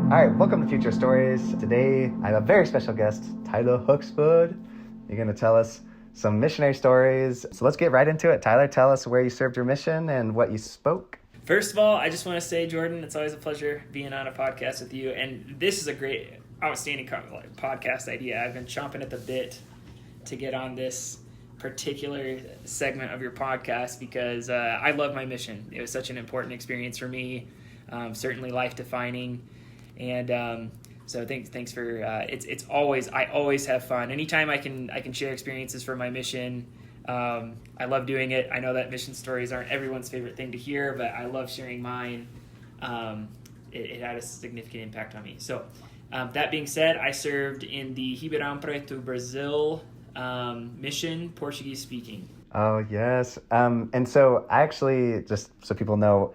All right, welcome to Future Stories. Today, I have a very special guest, Tyler Huxford. You're going to tell us some missionary stories. So let's get right into it. Tyler, tell us where you served your mission and what you spoke. First of all, I just want to say, Jordan, it's always a pleasure being on a podcast with you. And this is a great, outstanding podcast idea. I've been chomping at the bit to get on this particular segment of your podcast because I love my mission. It was such an important experience for me, certainly life-defining. And so thanks for it's always, I always have fun anytime I can share experiences from my mission. I love doing it. I know that mission stories aren't everyone's favorite thing to hear, but I love sharing mine. It had a significant impact on me. So that being said, I served in the Ribeirão Preto, Brazil mission, Portuguese speaking. Oh, yes. And so I actually, just so people know,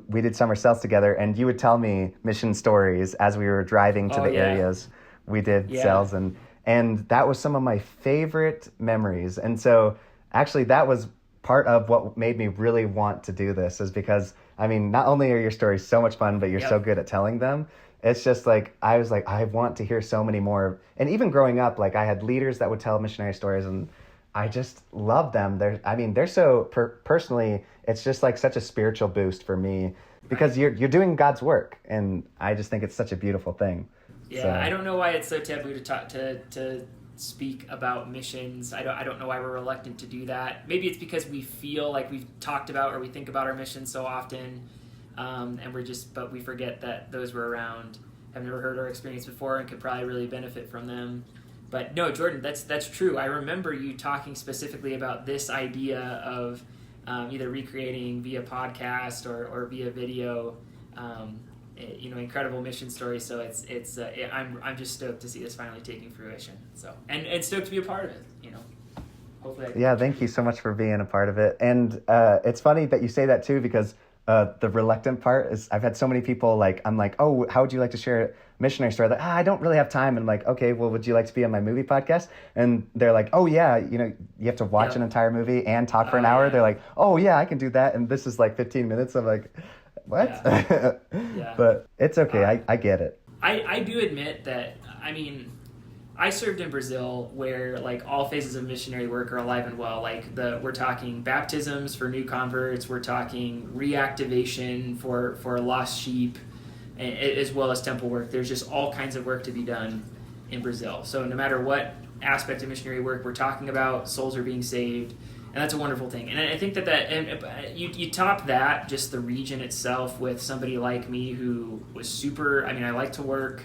we did summer cells together, and you would tell me mission stories as we were driving to areas we did cells, and that was some of my favorite memories. And so actually that was part of what made me really want to do this, is because, I mean, not only are your stories so much fun, but you're so good at telling them. It's just like, I was like, I want to hear so many more. And even growing up, like I had leaders that would tell missionary stories, and I just love them. They're so personally, it's just like such a spiritual boost for me, because you're doing God's work, and I just think it's such a beautiful thing. Yeah, so. I don't know why it's so taboo to talk to speak about missions. I don't know why we're reluctant to do that. Maybe it's because we feel like we've talked about or we think about our missions so often, and but we forget that those were around, have never heard our experience before, and could probably really benefit from them. But no, Jordan, that's true. I remember you talking specifically about this idea of either recreating via podcast or via video, incredible mission stories. So I'm just stoked to see this finally taking fruition. So and stoked to be a part of it. Hopefully. Thank you so much for being a part of it. And it's funny that you say that too, because the reluctant part is, I've had so many people like, I'm like, oh, how would you like to share a missionary story? Like, I don't really have time. And I'm like, okay, well, would you like to be on my movie podcast? And they're like, oh yeah, you have to watch an entire movie and talk for an hour. Yeah. They're like, oh yeah, I can do that. And this is like 15 minutes. I'm like, what? Yeah. But it's okay. I get it. I do admit that, I served in Brazil, where like all phases of missionary work are alive and well. Like we're talking baptisms for new converts, we're talking reactivation for lost sheep, as well as temple work. There's just all kinds of work to be done in Brazil. So no matter what aspect of missionary work we're talking about, souls are being saved, and that's a wonderful thing. And I think that you top that, just the region itself, with somebody like me who was super. I like to work.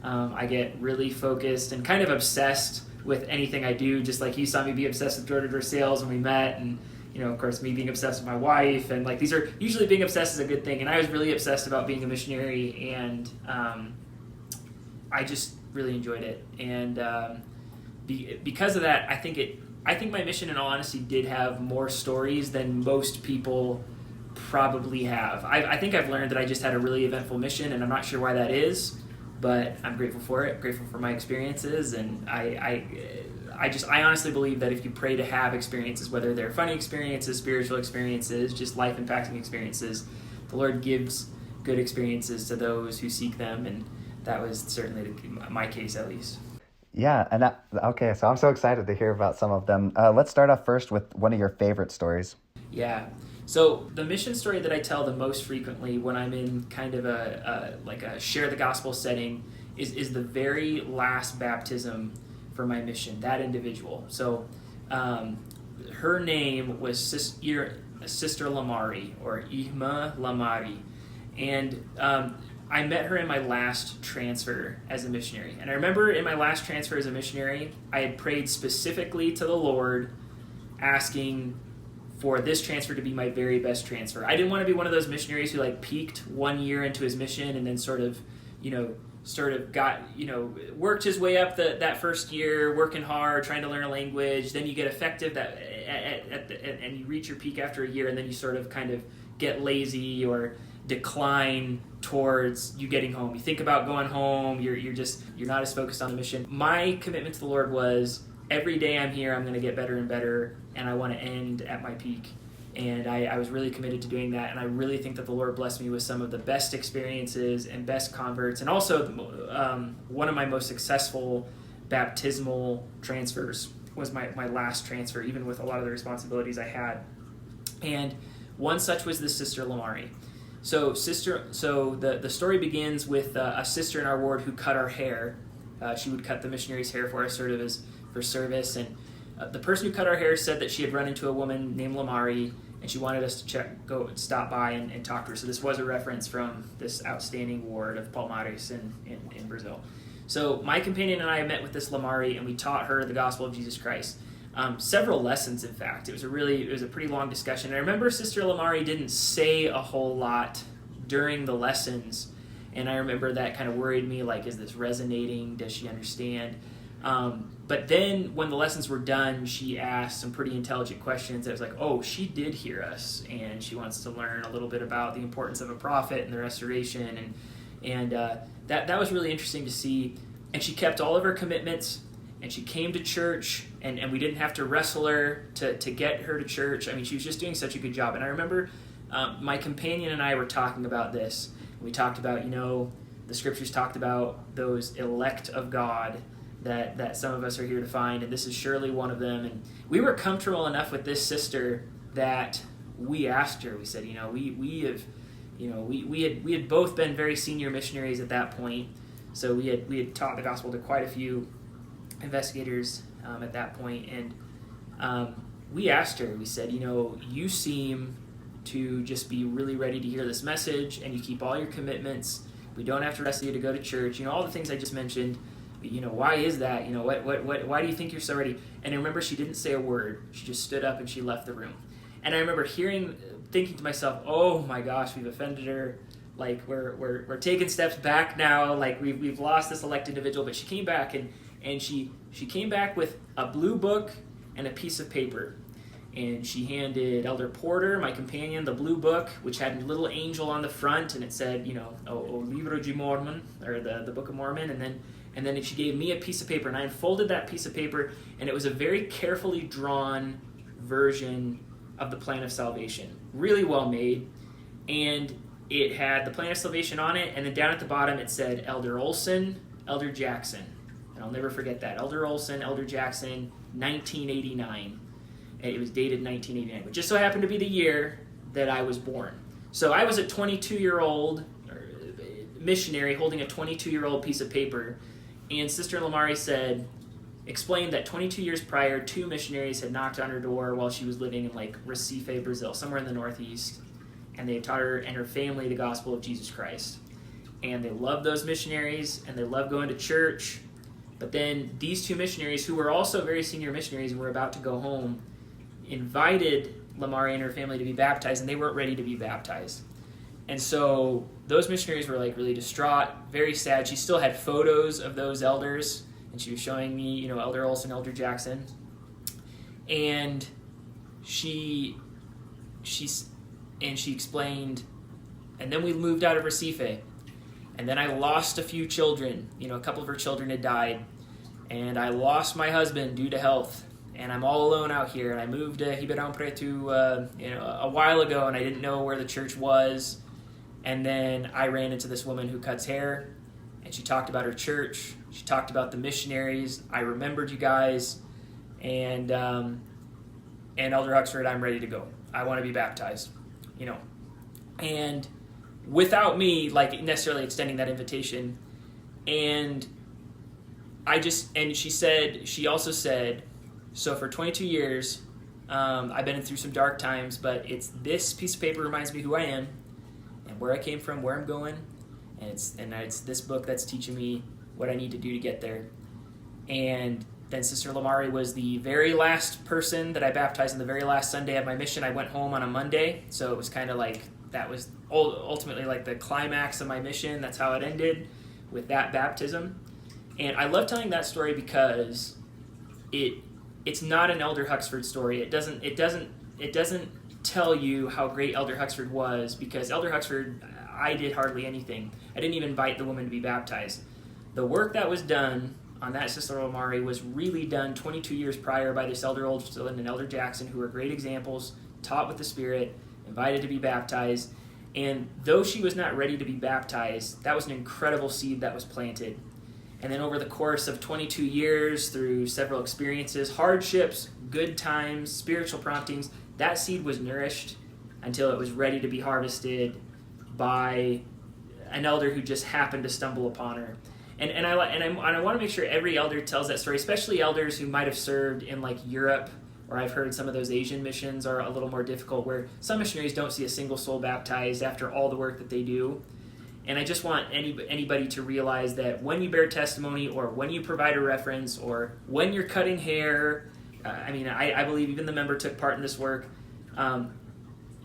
I get really focused and kind of obsessed with anything I do, just like you saw me be obsessed with door-to-door sales when we met, and of course me being obsessed with my wife, and like these are usually, being obsessed is a good thing, and I was really obsessed about being a missionary, and I just really enjoyed it, and because of that, I think my mission, in all honesty, did have more stories than most people probably have. I think I've learned that I just had a really eventful mission, and I'm not sure why that is. But I'm grateful for it, grateful for my experiences, and I honestly believe that if you pray to have experiences, whether they're funny experiences, spiritual experiences, just life-impacting experiences, the Lord gives good experiences to those who seek them, and that was certainly my case, at least. Yeah, and okay, so I'm so excited to hear about some of them. Let's start off first with one of your favorite stories. Yeah. So the mission story that I tell the most frequently when I'm in kind of a share the gospel setting is the very last baptism for my mission, that individual. So her name was Sister Lamari, or Ihma Lamari. And I met her in my last transfer as a missionary. And I remember in my last transfer as a missionary, I had prayed specifically to the Lord, asking for this transfer to be my very best transfer. I didn't want to be one of those missionaries who like peaked 1 year into his mission and then sort of got, worked his way up that first year, working hard, trying to learn a language. Then you get effective and you reach your peak after a year, and then you sort of kind of get lazy or decline towards you getting home. You think about going home, you're not as focused on the mission. My commitment to the Lord was, every day I'm here, I'm going to get better and better, and I want to end at my peak And I was really committed to doing that, and I really think that the Lord blessed me with some of the best experiences and best converts, and also one of my most successful baptismal transfers was my last transfer, even with a lot of the responsibilities I had. And one such was this Sister Lamari. So the story begins with a sister in our ward who cut our hair. She would cut the missionaries' hair for us, sort of as for service, and the person who cut our hair said that she had run into a woman named Lamari, and she wanted us to stop by and talk to her. So this was a reference from this outstanding ward of Palmares in Brazil. So my companion and I met with this Lamari, and we taught her the gospel of Jesus Christ. Several lessons, in fact. It was a pretty long discussion. And I remember Sister Lamari didn't say a whole lot during the lessons, and I remember that kind of worried me, like, is this resonating? Does she understand? But then when the lessons were done, she asked some pretty intelligent questions. It was like, oh, she did hear us, and she wants to learn a little bit about the importance of a prophet and the restoration, and that was really interesting to see. And she kept all of her commitments, and she came to church, and we didn't have to wrestle her to get her to church. I mean, she was just doing such a good job. And I remember my companion and I were talking about this. We talked about, the scriptures talked about those elect of God that some of us are here to find, and this is surely one of them. And we were comfortable enough with this sister that we asked her. We said, we had both been very senior missionaries at that point, so we had taught the gospel to quite a few investigators at that point, and we asked her. We said, you seem to just be really ready to hear this message, and you keep all your commitments. We don't have to wrestle you to go to church. All the things I just mentioned. Why is that? Why do you think you're so ready? And I remember she didn't say a word. She just stood up and she left the room. And I remember thinking to myself, oh my gosh, we've offended her. Like we're taking steps back now. Like we've lost this elect individual. But she came back and she came back with a blue book and a piece of paper. And she handed Elder Porter, my companion, the blue book, which had a little angel on the front, and it said, O Livro de Mormon, or the Book of Mormon, and then she gave me a piece of paper, and I unfolded that piece of paper, and it was a very carefully drawn version of the plan of salvation. Really well made. And it had the plan of salvation on it, and then down at the bottom it said Elder Olson, Elder Jackson. And I'll never forget that. Elder Olson, Elder Jackson, 1989. And it was dated 1989, which just so happened to be the year that I was born. So I was a 22-year-old missionary holding a 22-year-old piece of paper. And Sister Lamari explained that 22 years prior, 2 missionaries had knocked on her door while she was living in Recife, Brazil, somewhere in the Northeast. And they had taught her and her family the gospel of Jesus Christ. And they loved those missionaries, and they loved going to church. But then these 2 missionaries, who were also very senior missionaries and were about to go home, invited Lamari and her family to be baptized, and they weren't ready to be baptized. And so those missionaries were really distraught, very sad. She still had photos of those elders, and she was showing me, Elder Olson, Elder Jackson. And she explained, and then we moved out of Recife, and then I lost a few children. A couple of her children had died, and I lost my husband due to health. And I'm all alone out here, and I moved to Ribeirão Preto, a while ago, and I didn't know where the church was. And then I ran into this woman who cuts hair, and she talked about her church. She talked about the missionaries. I remembered you guys, and Elder Huxford, I'm ready to go. I want to be baptized, And without me, necessarily extending that invitation, and she also said, so for 22 years, I've been through some dark times, but it's this piece of paper reminds me who I am and where I came from, where I'm going, and it's this book that's teaching me what I need to do to get there. And then Sister Lamari was the very last person that I baptized on the very last Sunday of my mission. I went home on a Monday, so it was kind of that was ultimately the climax of my mission. That's how it ended, with that baptism. And I love telling that story because it's not an Elder Huxford story. It doesn't tell you how great Elder Huxford was, because Elder Huxford, I did hardly anything. I didn't even invite the woman to be baptized. The work that was done on that Sister Lamari was really done 22 years prior by this Elder Olson and Elder Jackson, who were great examples taught with the Spirit, invited to be baptized. And though she was not ready to be baptized, that was an incredible seed that was planted. And then over the course of 22 years, through several experiences, hardships, good times, spiritual promptings, that seed was nourished until it was ready to be harvested by an elder who just happened to stumble upon her. And I want to make sure every elder tells that story, especially elders who might have served in like Europe, or I've heard some of those Asian missions are a little more difficult, where some missionaries don't see a single soul baptized after all the work that they do. And I just want anybody to realize that when you bear testimony, or when you provide a reference, or when you're cutting hair, I believe even the member took part in this work,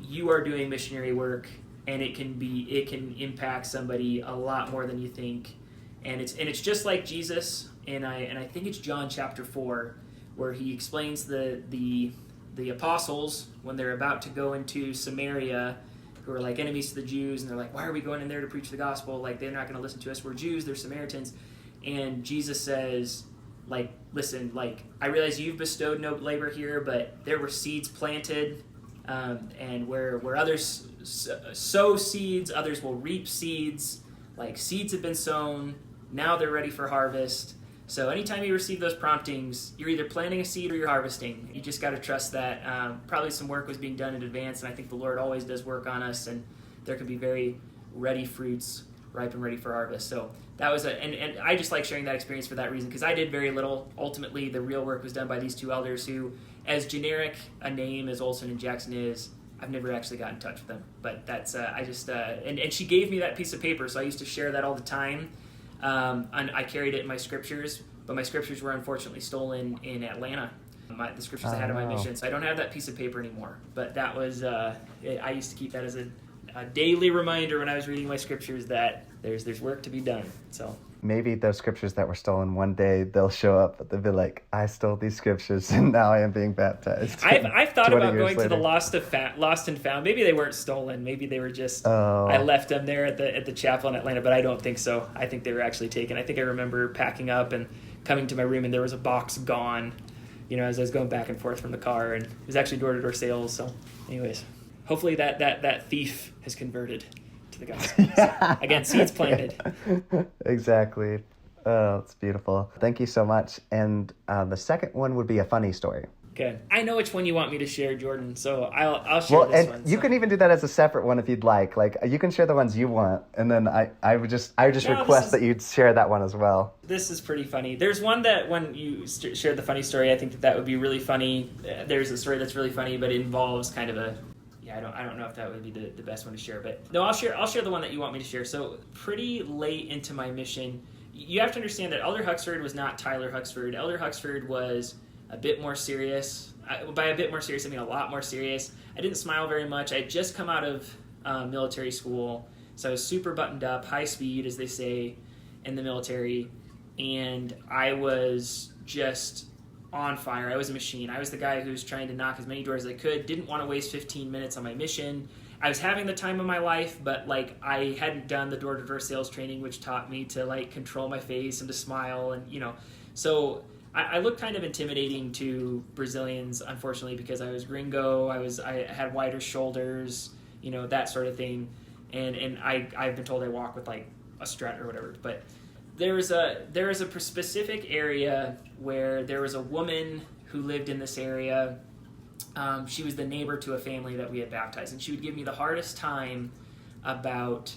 you are doing missionary work, and it can impact somebody a lot more than you think. And it's just like Jesus, and I think it's John chapter 4, where he explains the apostles when they're about to go into Samaria, who are like enemies to the Jews, and they're like, why are we going in there to preach the gospel? Like, they're not going to listen to us. We're Jews, they're Samaritans. And Jesus says, like, listen, like, I realize you've bestowed no labor here, but there were seeds planted, and where others sow seeds, others will reap seeds. Like, seeds have been sown, now they're ready for harvest. So anytime you receive those promptings, you're either planting a seed or you're harvesting. You just got to trust that. Probably some work was being done in advance, and I think the Lord always does work on us, and there can be very ready fruits, ripe and ready for harvest. So that was and I just like sharing that experience for that reason, because I did very little. Ultimately, the real work was done by these two elders who, as generic a name as Olson and Jackson is, I've never actually got in touch with them. But that's, and she gave me that piece of paper, so I used to share that all the time. And I carried it in my scriptures, but my scriptures were unfortunately stolen in Atlanta. The scriptures I had in my mission, so I don't have that piece of paper anymore. But that was, I used to keep that as a daily reminder when I was reading my scriptures that there's work to be done. So maybe those scriptures that were stolen, one day they'll show up, but they'll be like, I stole these scriptures and now I am being baptized. I've thought about going to the Lost and Found. Maybe they weren't stolen. Maybe they were just, I left them there at the chapel in Atlanta, but I don't think so. I think they were actually taken. I think I remember packing up and coming to my room, and there was a box gone, as I was going back and forth from the car, and it was actually door-to-door sales. So anyways, hopefully that thief has converted to the gospel. So, again, seeds planted. Exactly. Oh, it's beautiful. Thank you so much. And the second one would be a funny story. Okay. I know which one you want me to share, Jordan, so I'll share this one. You can even do that as a separate one if you'd like. Like, you can share the ones you want, and then I would just request that you'd share that one as well. This is pretty funny. There's one that when you shared the funny story, I think that would be really funny. There's a story that's really funny, but it involves kind of a... I don't know if that would be the best one to share, but no, I'll share the one that you want me to share. So pretty late into my mission, you have to understand that Elder Huxford was not Tyler Huxford. Elder Huxford was a bit more serious. By a bit more serious, I mean a lot more serious. I didn't smile very much. I had just come out of military school, so I was super buttoned up, high speed, as they say in the military, and I was just on fire. I was a machine. I was the guy who was trying to knock as many doors as I could, didn't want to waste 15 minutes on my mission. I was having the time of my life, but like I hadn't done the door-to-door sales training, which taught me to like control my face and to smile, and so I looked kind of intimidating to Brazilians, unfortunately, because I was gringo, I had wider shoulders, that sort of thing, and I've been told I walk with like a strut or whatever, but there is a specific area where there was a woman who lived in this area. She was the neighbor to a family that we had baptized, and she would give me the hardest time about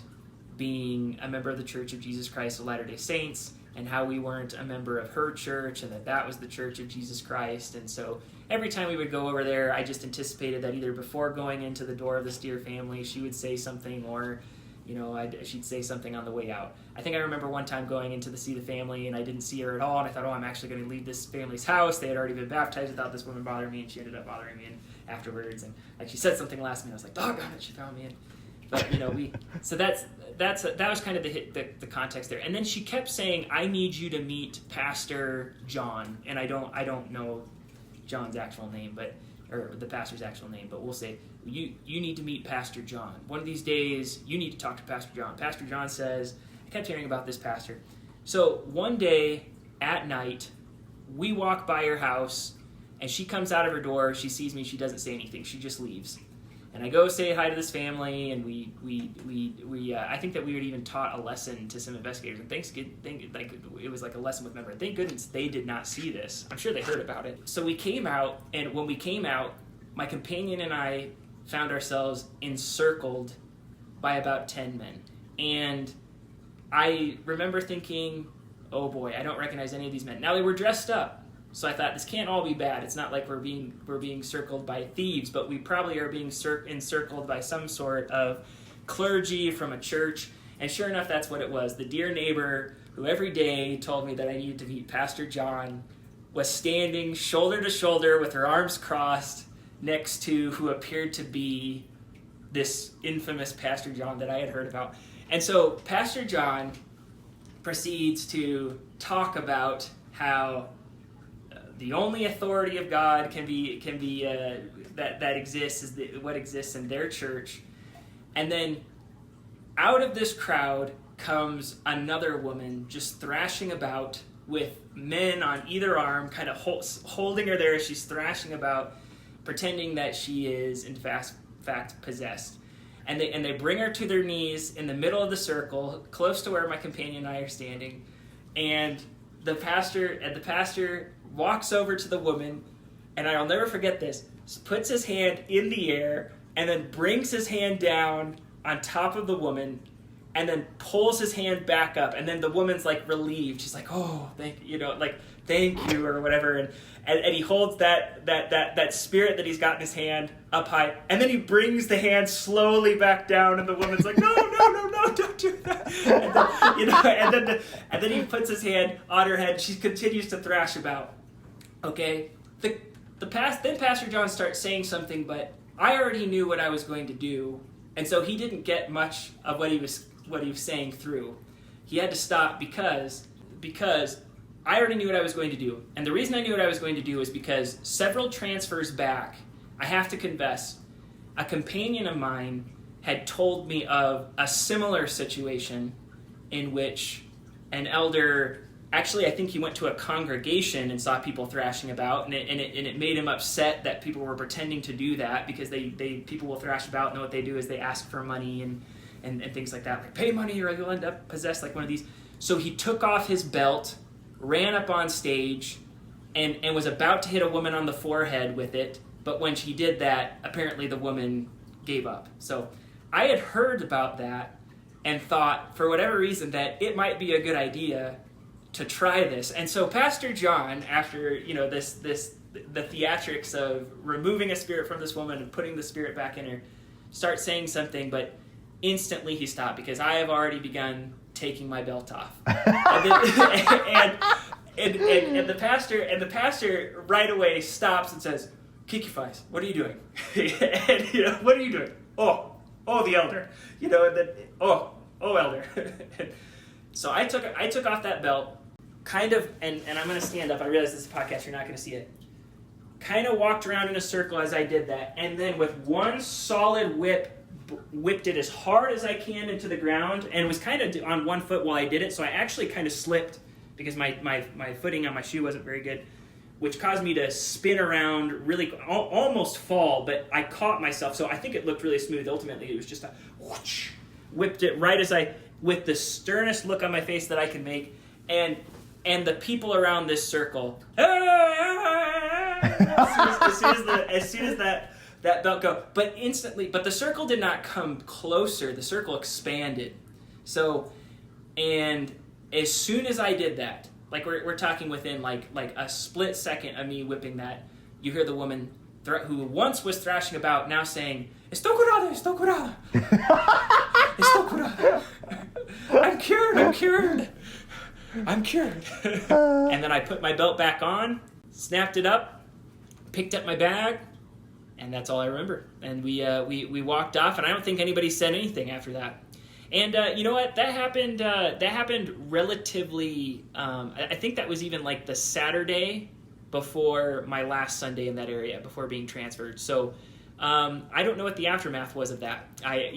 being a member of the Church of Jesus Christ of Latter-day Saints, and how we weren't a member of her church, and that was the Church of Jesus Christ. And so every time we would go over there, I just anticipated that either before going into the door of this dear family, she would say something, or she'd say something on the way out. I think I remember one time going in to see the family, and I didn't see her at all, and I thought, I'm actually going to leave this family's house. They had already been baptized without this woman bothering me, and she ended up bothering me afterwards. And like she said something last minute, I was like, doggone it, she found me. But so that was kind of the context there. And then she kept saying, I need you to meet Pastor John, and I don't know John's actual name, or the pastor's actual name, but we'll say, you need to meet Pastor John. One of these days, you need to talk to Pastor John. Pastor John says, I kept hearing about this pastor. So one day at night, we walk by her house, And she comes out of her door, she sees me, she doesn't say anything, she just leaves. And I go say hi to this family, and we I think that we had even taught a lesson to some investigators. And it was like a lesson with memory. Thank goodness they did not see this. I'm sure they heard about it. So we came out, and when we came out, my companion and I found ourselves encircled by about 10 men. And I remember thinking, oh boy, I don't recognize any of these men. Now they were dressed up. So I thought, this can't all be bad. It's not like we're being circled by thieves, but we probably are being encircled by some sort of clergy from a church. And sure enough, that's what it was. The dear neighbor who every day told me that I needed to meet Pastor John was standing shoulder to shoulder with her arms crossed next to who appeared to be this infamous Pastor John that I had heard about. And so Pastor John proceeds to talk about how the only authority of God can be that exists is what exists in their church. And then out of this crowd comes another woman just thrashing about with men on either arm, kind of holding her there as she's thrashing about, pretending that she is in fact possessed. And they bring her to their knees in the middle of the circle, close to where my companion and I are standing. And the pastor walks over to the woman, and I'll never forget this, puts his hand in the air, and then brings his hand down on top of the woman, and then pulls his hand back up, and then the woman's like relieved. She's like, oh, thank you, or whatever, and he holds that spirit that he's got in his hand up high, and then he brings the hand slowly back down, and the woman's like, no, don't do that. And then he puts his hand on her head. She continues to thrash about. Okay, then Pastor John starts saying something, but I already knew what I was going to do, and so he didn't get much of what he was saying through. He had to stop because I already knew what I was going to do. And the reason I knew what I was going to do is because several transfers back, I have to confess, a companion of mine had told me of a similar situation in which an elder, actually I think he went to a congregation and saw people thrashing about, and it made him upset that people were pretending to do that, because people will thrash about, and what they do is they ask for money and things like that, like pay money or you'll end up possessed like one of these. So he took off his belt, ran up on stage, and was about to hit a woman on the forehead with it, but when she did that, apparently the woman gave up. So I had heard about that and thought, for whatever reason, that it might be a good idea to try this. And so Pastor John, after the theatrics of removing a spirit from this woman and putting the spirit back in her, starts saying something, but instantly he stopped, because I have already begun taking my belt off. And the pastor right away stops and says, "Kikifais, what are you doing?" And what are you doing? Oh, the elder. And then elder. So I took off that belt, kind of, and I'm going to stand up. I realize this is a podcast, you're not going to see it. Kind of walked around in a circle as I did that, and then with one solid whipped it as hard as I can into the ground, and was kind of on one foot while I did it, so I actually kind of slipped because my footing on my shoe wasn't very good, which caused me to spin around, really almost fall, but I caught myself, so I think it looked really smooth. Ultimately, it was just a whoosh, whipped it right as with the sternest look on my face that I could make, and the people around this circle, as soon as that belt go, but the circle did not come closer, the circle expanded. So, and as soon as I did that, like we're talking within like a split second of me whipping that, you hear the woman who once was thrashing about now saying, "Estoy curada, estoy curada, estoy curada. I'm cured." And then I put my belt back on, snapped it up, picked up my bag, and that's all I remember. And we walked off, and I don't think anybody said anything after that. And you know what? That happened relatively. I think that was even like the Saturday before my last Sunday in that area, before being transferred. So I don't know what the aftermath was of that. I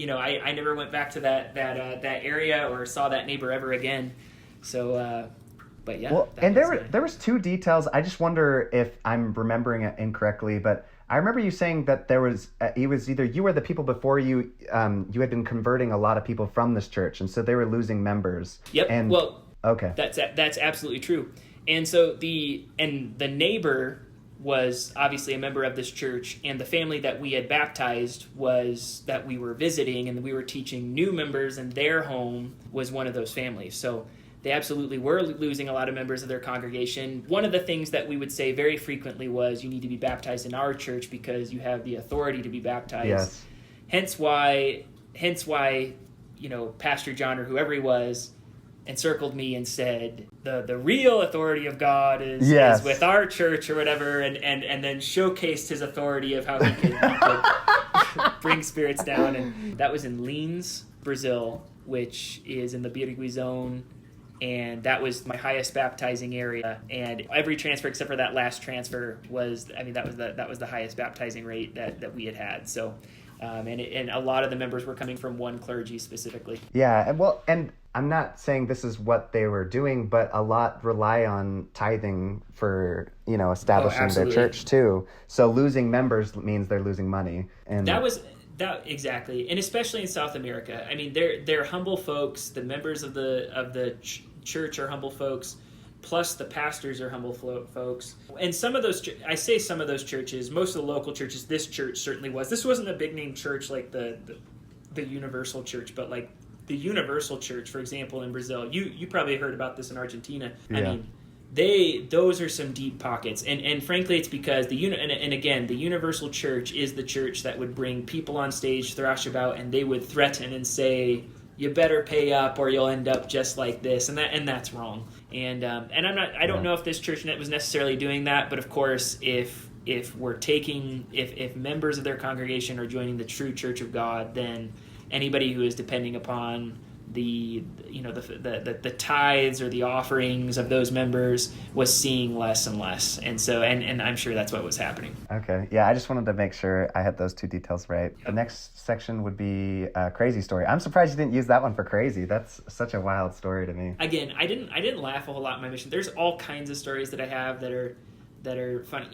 never went back to that area or saw that neighbor ever again. So But yeah. Well, and there was two details. I just wonder if I'm remembering it incorrectly, but I remember you saying that there was it was either you or the people before you you had been converting a lot of people from this church, and so they were losing members. Yep. And okay, that's absolutely true. And so the neighbor was obviously a member of this church, and the family that we had baptized was that we were visiting, and we were teaching new members, and their home was one of those families. So they absolutely were losing a lot of members of their congregation. One of the things that we would say very frequently was, you need to be baptized in our church because you have the authority to be baptized. Yes. Hence why, Pastor John or whoever he was encircled me and said, the real authority of God is with our church or whatever, and then showcased his authority of how he could bring spirits down. And that was in Lins, Brazil, which is in the Birigui zone. And that was my highest baptizing area. And every transfer except for that last transfer was the highest baptizing rate that we had. So, and a lot of the members were coming from one clergy specifically. Yeah, and I'm not saying this is what they were doing, but a lot rely on tithing for, establishing their church too. So losing members means they're losing money. And that exactly, and especially in South America. I mean, they're humble folks. The members of the church are humble folks. Plus, the pastors are humble folks. And some of those churches, most of the local churches, this church certainly was. This wasn't a big name church like the Universal Church, but like the Universal Church, for example, in Brazil. You probably heard about this in Argentina. Yeah. I mean, those are some deep pockets, and frankly, it's because the Universal Church is the church that would bring people on stage, thrash about, and they would threaten and say, "You better pay up, or you'll end up just like this," and that's wrong. And I don't know if this church was necessarily doing that, but of course, if members of their congregation are joining the true Church of God, then anybody who is depending upon the tithes or the offerings of those members was seeing less and less, and so and I'm sure that's what was happening. Okay, yeah, I just wanted to make sure I had those two details right. Yep. The next section would be crazy story. I'm surprised you didn't use that one for crazy. That's such a wild story to me. Again, I didn't laugh a whole lot in my mission. There's all kinds of stories that I have that are funny.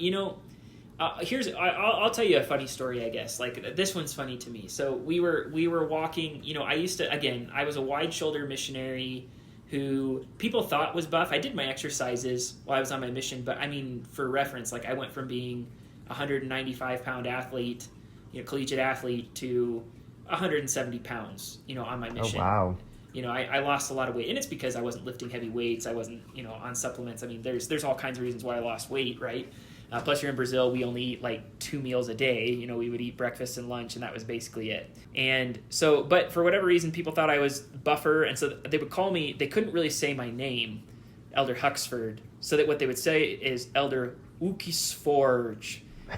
I'll tell you a funny story, I guess. Like, this one's funny to me. So we were walking, I was a wide-shoulder missionary who people thought was buff. I did my exercises while I was on my mission, but I mean, for reference, like, I went from being a 195-pound athlete, collegiate athlete, to 170 pounds, on my mission. Oh, wow. I lost a lot of weight, and it's because I wasn't lifting heavy weights. I wasn't, on supplements. I mean, there's all kinds of reasons why I lost weight, right? Plus, you're in Brazil, we only eat like 2 meals a day. We would eat breakfast and lunch, and that was basically it. And so, but for whatever reason, people thought I was buffer, and so they would call me, they couldn't really say my name, Elder Huxford, so that what they would say is Elder Huxford,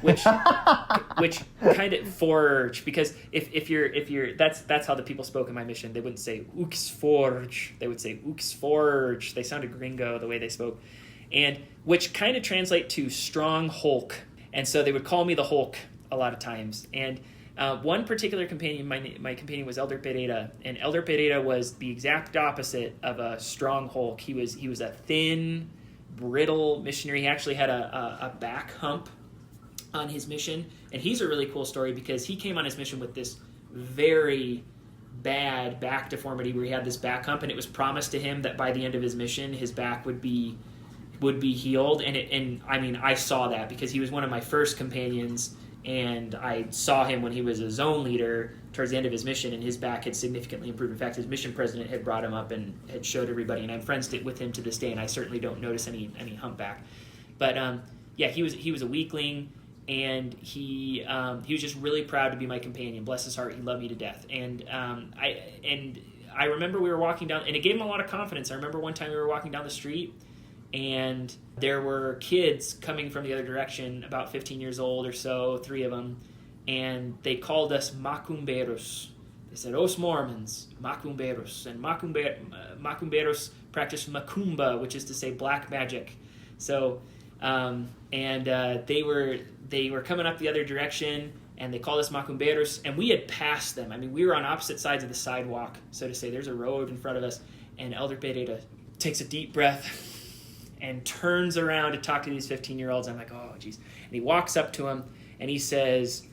which kind of forge, because if you're that's how the people spoke in my mission. They wouldn't say Huxford, they would say Huxford. They sounded gringo the way they spoke. And which kind of translate to strong Hulk. And so they would call me the Hulk a lot of times. And one particular companion, my companion was Elder Pereira. And Elder Pereira was the exact opposite of a strong Hulk. He was a thin, brittle missionary. He actually had a back hump on his mission. And he's a really cool story because he came on his mission with this very bad back deformity where he had this back hump, and it was promised to him that by the end of his mission, his back would be healed, and I saw that because he was one of my first companions, and I saw him when he was a zone leader towards the end of his mission, and his back had significantly improved. In fact, his mission president had brought him up and had showed everybody, and I'm friends with him to this day, and I certainly don't notice any humpback. But he was a weakling, and he was just really proud to be my companion. Bless his heart, he loved me to death. And I remember we were walking down, and it gave him a lot of confidence. I remember one time we were walking down the street, and there were kids coming from the other direction, about 15 years old or so, 3 of them, and they called us macumbeiros. They said, "Os Mormons, macumbeiros." And macumbeiros practice macumba, which is to say black magic. So, they were coming up the other direction, and they called us macumbeiros, and we had passed them. I mean, we were on opposite sides of the sidewalk, so to say. There's a road in front of us, and Elder Pereira takes a deep breath, and turns around to talk to these 15-year-olds. I'm like, oh, geez. And he walks up to him, and he says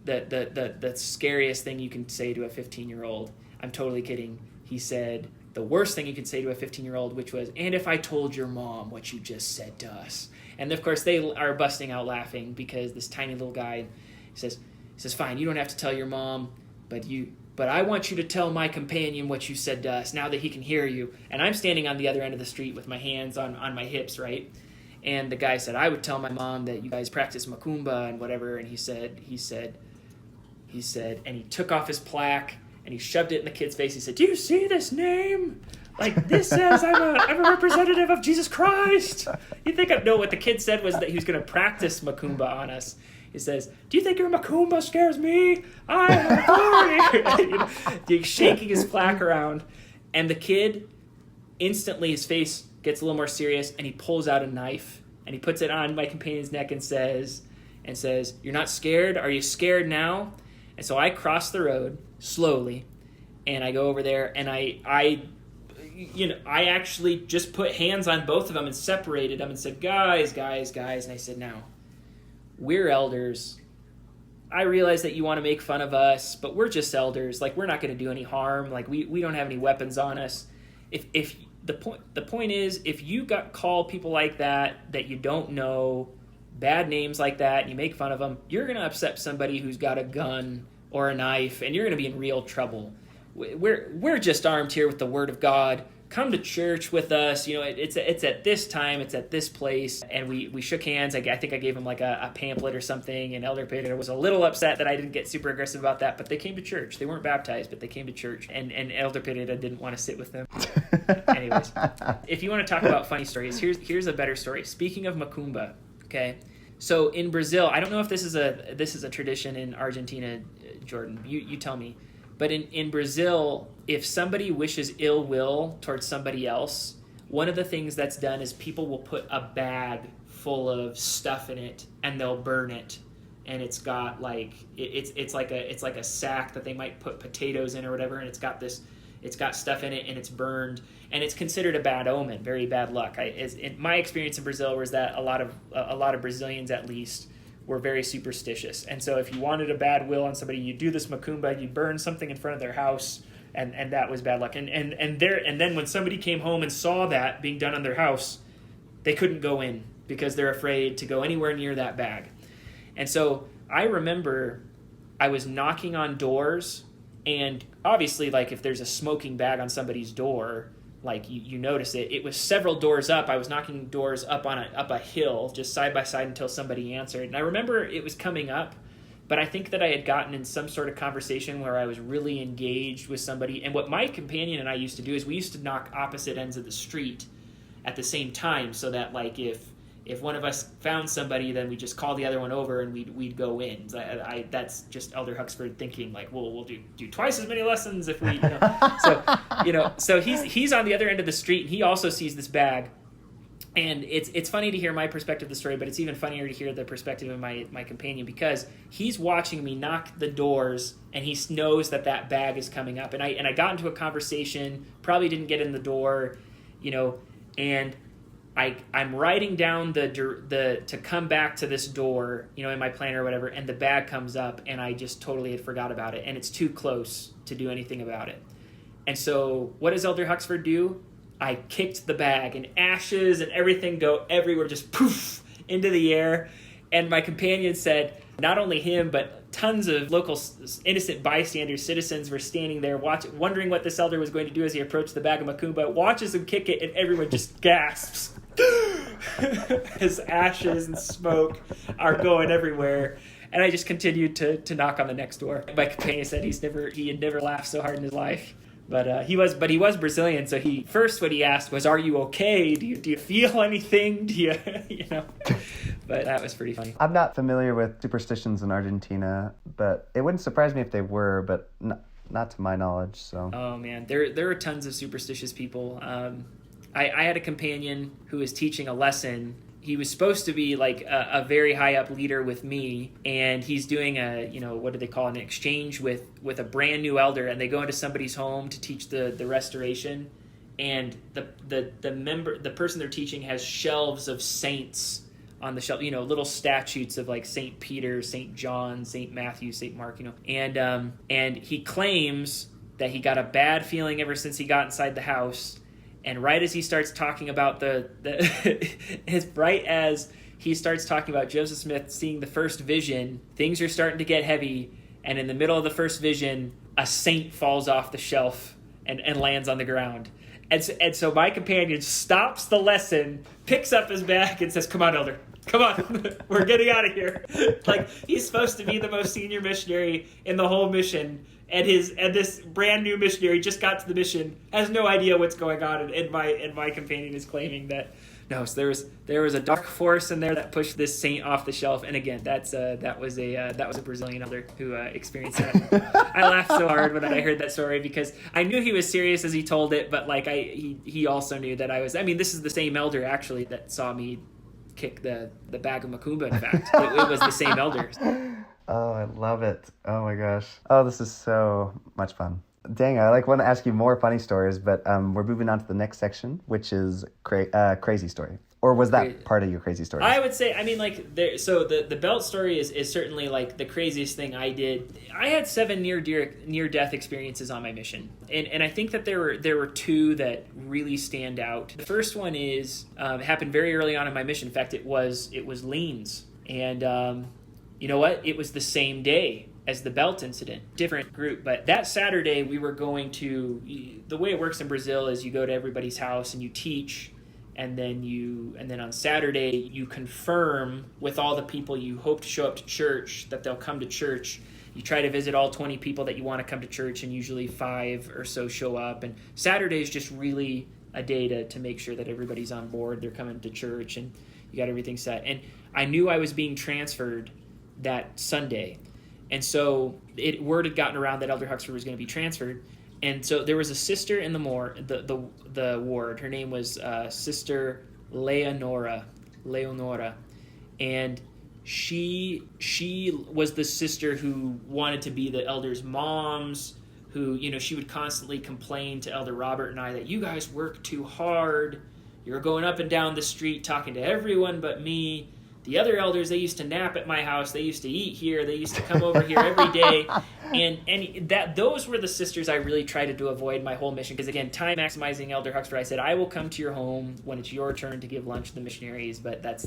the scariest thing you can say to a 15-year-old. I'm totally kidding. He said the worst thing you could say to a 15-year-old, which was, and if I told your mom what you just said to us. And, of course, they are busting out laughing because this tiny little guy says, fine, you don't have to tell your mom, but I want you to tell my companion what you said to us now that he can hear you. And I'm standing on the other end of the street with my hands on my hips, right? And the guy said, I would tell my mom that you guys practice macumba and whatever. And he said, and he took off his plaque and he shoved it in the kid's face. He said, do you see this name? Like, this says I'm a representative of Jesus Christ. You think no, what the kid said was that he was going to practice macumba on us. He says, do you think your macumba scares me? I have authority. He's shaking his plaque around. And the kid, instantly his face gets a little more serious, and he pulls out a knife, and he puts it on my companion's neck and says, you're not scared? Are you scared now? And so I cross the road slowly, and I go over there, and I actually just put hands on both of them and separated them and said, guys. And I said, now, we're elders. I realize that you want to make fun of us, but we're just elders. Like, we're not going to do any harm. Like, we don't have any weapons on us. If the point is, if you call people like that you don't know, bad names like that, and you make fun of them, you're going to upset somebody who's got a gun or a knife, and you're going to be in real trouble. We're just armed here with the Word of God. Come to church with us. It's at this time, it's at this place. And we shook hands. I think I gave him like a pamphlet or something, and Elder Peter was a little upset that I didn't get super aggressive about that, but they came to church. They weren't baptized, but they came to church, and Elder Peter didn't want to sit with them. Anyways, if you want to talk about funny stories, here's a better story. Speaking of macumba, okay? So in Brazil, I don't know if this is a tradition in Argentina, Jordan. You tell me. But in Brazil, if somebody wishes ill will towards somebody else, one of the things that's done is people will put a bag full of stuff in it and they'll burn it. And it's got like it's like a sack that they might put potatoes in or whatever, and it's got stuff in it and it's burned, and it's considered a bad omen, very bad luck. My experience in Brazil was that a lot of Brazilians at least were very superstitious. And so if you wanted a bad will on somebody, you do this macumba, you burn something in front of their house, and that was bad luck. And then when somebody came home and saw that being done on their house, they couldn't go in because they're afraid to go anywhere near that bag. And so I remember I was knocking on doors, and obviously, like, if there's a smoking bag on somebody's door, like you notice it. It was several doors up. I was knocking doors up a hill, just side by side, until somebody answered. And I remember it was coming up, but I think that I had gotten in some sort of conversation where I was really engaged with somebody. And what my companion and I used to do is we used to knock opposite ends of the street at the same time, so that like if one of us found somebody, then we just call the other one over and we'd go in. That's just Elder Huxford thinking, like, we'll do twice as many lessons if we, So he's on the other end of the street, and he also sees this bag. And it's funny to hear my perspective of the story, but it's even funnier to hear the perspective of my companion, because he's watching me knock the doors, and he knows that bag is coming up. And I got into a conversation, probably didn't get in the door, and I'm writing down the to come back to this door, in my planner or whatever, and the bag comes up, and I just totally had forgot about it, and it's too close to do anything about it. And so what does Elder Huxford do? I kicked the bag, and ashes and everything go everywhere, just poof, into the air. And my companion said, not only him, but tons of local innocent bystanders, citizens, were standing there wondering what this elder was going to do as he approached the bag of macumba, watches him kick it, and everyone just gasps as ashes and smoke are going everywhere. And I just continued to knock on the next door. My companion said he had never laughed so hard in his life. But he was Brazilian, so what he asked was, "Are you okay? Do you feel anything? Do you But that was pretty funny. I'm not familiar with superstitions in Argentina, but it wouldn't surprise me if they were, but not to my knowledge. So. Oh man, there are tons of superstitious people. I had a companion who was teaching a lesson. He was supposed to be like a very high up leader with me, and he's doing what do they call it, an exchange with a brand new elder, and they go into somebody's home to teach the restoration. and the person they're teaching has shelves of saints on the shelf, little statues of like St. Peter, St. John, St. Matthew, St. Mark, and he claims that he got a bad feeling ever since he got inside the house. And right as he starts talking about right as he starts talking about Joseph Smith seeing the first vision, things are starting to get heavy. And in the middle of the first vision, a saint falls off the shelf and lands on the ground. And so my companion stops the lesson, picks up his bag, and says, "Come on, Elder. Come on. We're getting out of here." Like, he's supposed to be the most senior missionary in the whole mission. And this brand new missionary just got to the mission, has no idea what's going on. And my companion is claiming that, no, so there was a dark force in there that pushed this saint off the shelf. And again, that was a Brazilian elder who experienced that. I laughed so hard when I heard that story because I knew he was serious as he told it, but like he also knew that I was. I mean, this is the same elder actually that saw me kick the bag of macumba. In fact, it was the same elder. Oh, I love it. Oh my gosh. Oh, this is so much fun. Dang, I want to ask you more funny stories, but we're moving on to the next section, which is crazy story. Or was that part of your crazy story? I would say, I mean, like, so the belt story is certainly like the craziest thing I did. I had 7 near-death experiences on my mission, and I think that there were 2 that really stand out. The first one is happened very early on in my mission. In fact, it was leans, and you know what? It was the same day as the belt incident, different group. But that Saturday we were going to, the way it works in Brazil is you go to everybody's house and you teach, and then on Saturday you confirm with all the people you hope to show up to church that they'll come to church. You try to visit all 20 people that you want to come to church, and usually 5 or so show up. And Saturday is just really a day to make sure that everybody's on board. They're coming to church and you got everything set. And I knew I was being transferred that Sunday. And so word had gotten around that Elder Huxford was going to be transferred. And so there was a sister in the ward. Her name was Sister Leonora. And she was the sister who wanted to be the elders' moms, who, she would constantly complain to Elder Robert and I that you guys work too hard. You're going up and down the street talking to everyone but me. The other elders, they used to nap at my house. They used to eat here. They used to come over here every day. And those were the sisters I really tried to avoid my whole mission. Because again, time maximizing Elder Huxford, I said, I will come to your home when it's your turn to give lunch to the missionaries. But that's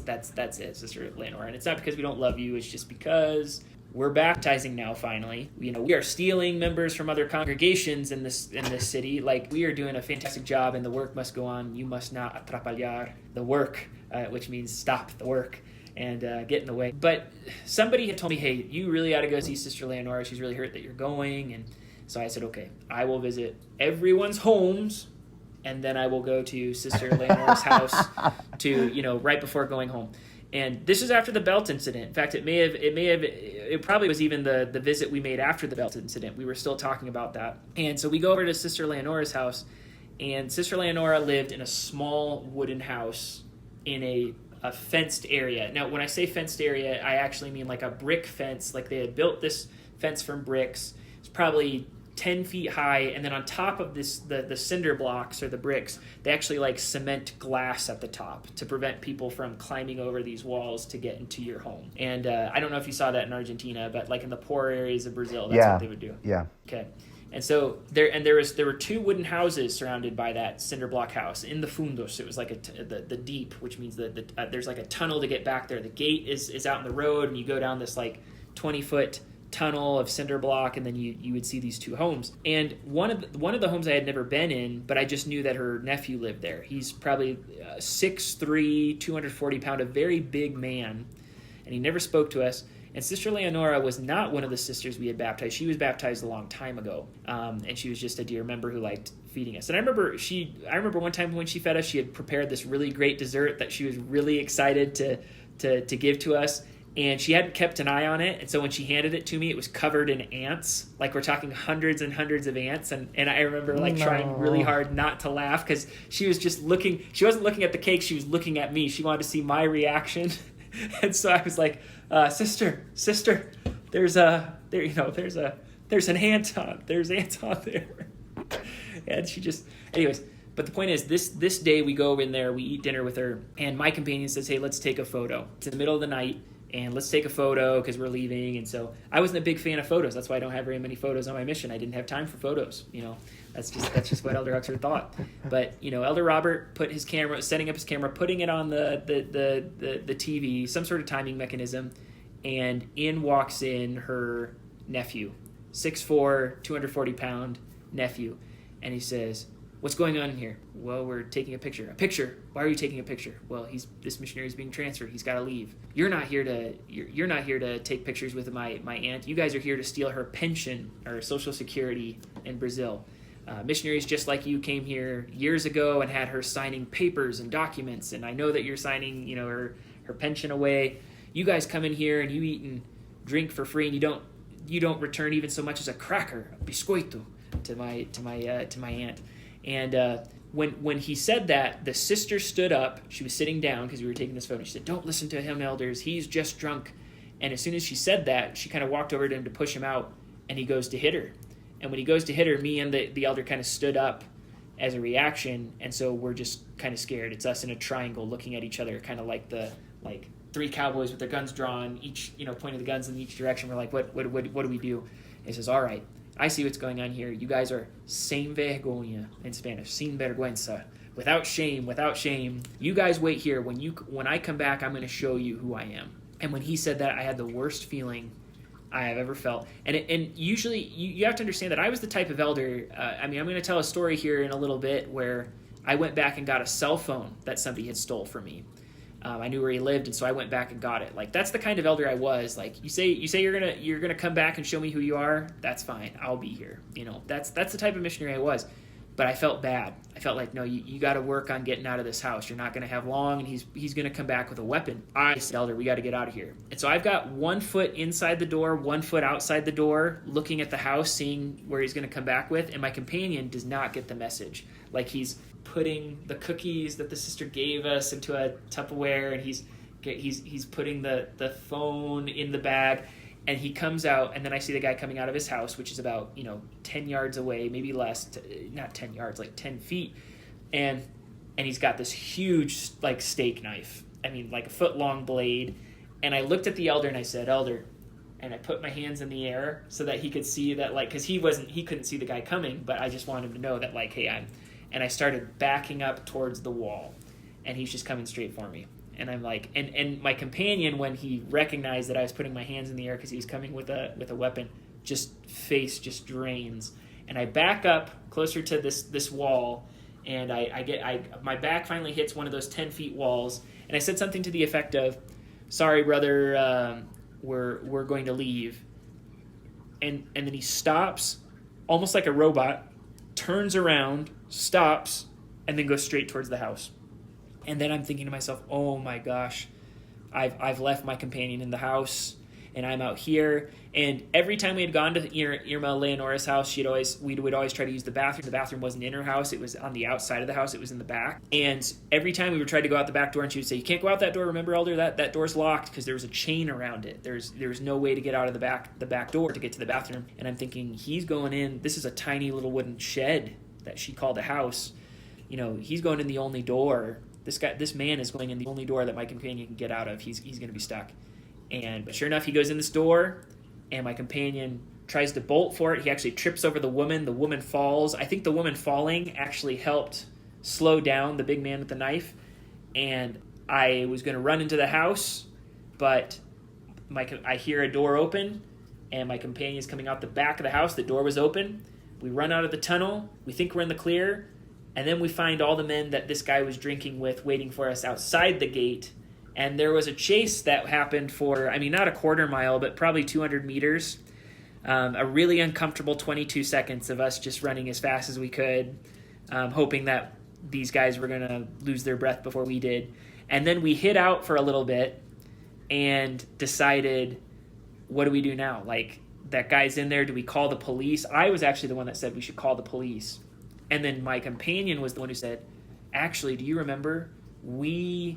it, Sister Leonora. And it's not because we don't love you. It's just because we're baptizing now, finally. We are stealing members from other congregations in this city. Like, we are doing a fantastic job, and the work must go on. You must not atrapalhar the work, which means stop the work and get in the way. But somebody had told me, hey, you really ought to go see Sister Leonora. She's really hurt that you're going. And so I said, okay, I will visit everyone's homes, and then I will go to Sister Leonora's house to, right before going home. And this is after the belt incident. In fact, it probably was even the visit we made after the belt incident. We were still talking about that. And so we go over to Sister Leonora's house, and Sister Leonora lived in a small wooden house in a fenced area. Now, when I say fenced area, I actually mean like a brick fence. Like, they had built this fence from bricks. It's probably 10 feet high, and then on top of this, the cinder blocks or the bricks, they actually like cement glass at the top to prevent people from climbing over these walls to get into your home. And I don't know if you saw that in Argentina, but like in the poor areas of Brazil, that's what they would do. Yeah. Okay. And so there were 2 wooden houses surrounded by that cinder block house in the fundos. It was like the deep, which means that there's like a tunnel to get back there. The gate is out in the road, and you go down this like 20-foot tunnel of cinder block, and then you would see these 2 homes. And one of the homes I had never been in, but I just knew that her nephew lived there. He's probably 6'3", 240 pound, a very big man, and he never spoke to us. And Sister Leonora was not one of the sisters we had baptized. She was baptized a long time ago, and she was just a dear member who liked feeding us. And I remember one time when she fed us, she had prepared this really great dessert that she was really excited to give to us. And she hadn't kept an eye on it, and so when she handed it to me, it was covered in ants. Like, we're talking hundreds and hundreds of ants, and I remember trying really hard not to laugh because she was just looking. She wasn't looking at the cake; she was looking at me. She wanted to see my reaction, and so I was like, "Sister, there's an ant on there," and she just, anyways. But the point is, this day we go in there, we eat dinner with her, and my companion says, hey, let's take a photo. It's in the middle of the night, and let's take a photo because we're leaving. And so I wasn't a big fan of photos. That's why I don't have very many photos on my mission. I didn't have time for photos. That's just what Elder Huxford thought. But Elder Robert put his camera, setting up his camera, putting it on the TV, some sort of timing mechanism, and in walks in her nephew, 6'4", 240-pound nephew, and he says, what's going on in here? Well, we're taking a picture. A picture? Why are you taking a picture? Well, this missionary is being transferred. He's got to leave. You're not here to take pictures with my aunt. You guys are here to steal her pension or Social Security in Brazil. Missionaries just like you came here years ago and had her signing papers and documents, and I know that you're signing, her pension away. You guys come in here and you eat and drink for free, and you don't return even so much as a cracker, a biscoito, to my aunt. And when he said that, the sister stood up. She was sitting down because we were taking this photo. She said, "Don't listen to him, elders. He's just drunk." And as soon as she said that, she kind of walked over to him to push him out, and he goes to hit her. And when he goes to hit her, me and the elder kind of stood up as a reaction, and so we're just kind of scared. It's us in a triangle looking at each other, kind of like three cowboys with their guns drawn, each pointing the guns in each direction. We're like, what do we do? And he says, all right, I see what's going on here. You guys are sin vergonha in Spanish, sin vergüenza, without shame. You guys wait here. When I come back, I'm going to show you who I am. And when he said that, I had the worst feeling I have ever felt. And usually you have to understand that I was the type of elder. I'm going to tell a story here in a little bit where I went back and got a cell phone that somebody had stole from me. I knew where he lived, and so I went back and got it. Like, that's the kind of elder I was. Like, you say you're gonna come back and show me who you are. That's fine. I'll be here. That's the type of missionary I was. But I felt bad. I felt like, no, you got to work on getting out of this house. You're not going to have long, and he's going to come back with a weapon. I said, elder, we got to get out of here. And so I've got 1 foot inside the door, 1 foot outside the door, looking at the house, seeing where he's going to come back with. And my companion does not get the message. Like, he's putting the cookies that the sister gave us into a Tupperware, and he's putting the phone in the bag. And he comes out, and then I see the guy coming out of his house, which is about 10 yards away, maybe less, not 10 yards, like 10 feet, and he's got this huge steak knife. I mean, like a foot-long blade. And I looked at the elder and I said, "Elder," and I put my hands in the air so that he could see that, because he couldn't see the guy coming, but I just wanted him to know that, hey, and I started backing up towards the wall, and he's just coming straight for me. And I'm like, and my companion, when he recognized that I was putting my hands in the air because he's coming with a weapon, face just drains. And I back up closer to this wall, and my back finally hits one of those 10 feet walls, and I said something to the effect of, "Sorry, brother, we're going to leave." And then he stops, almost like a robot, turns around, stops, and then goes straight towards the house. And then I'm thinking to myself, oh my gosh, I've left my companion in the house, and I'm out here. And every time we had gone to Irma Leonora's house, we would always try to use the bathroom. The bathroom wasn't in her house; it was on the outside of the house. It was in the back. And every time we would try to go out the back door, and she would say, "You can't go out that door. Remember, elder, that door's locked because there was a chain around it. There was no way to get out of the back door to get to the bathroom." And I'm thinking, he's going in. This is a tiny little wooden shed that she called a house. He's going in the only door. This man is going in the only door that my companion can get out of. He's going to be stuck. But sure enough, he goes in this door, and my companion tries to bolt for it. He actually trips over the woman. The woman falls. I think the woman falling actually helped slow down the big man with the knife. And I was going to run into the house, but I hear a door open, and my companion is coming out the back of the house. The door was open. We run out of the tunnel. We think we're in the clear. And then we find all the men that this guy was drinking with waiting for us outside the gate. And there was a chase that happened for, not a quarter mile, but probably 200 meters. A really uncomfortable 22 seconds of us just running as fast as we could, hoping that these guys were going to lose their breath before we did. And then we hid out for a little bit and decided, what do we do now? That guy's in there. Do we call the police? I was actually the one that said we should call the police. And then my companion was the one who said, actually, do you remember? He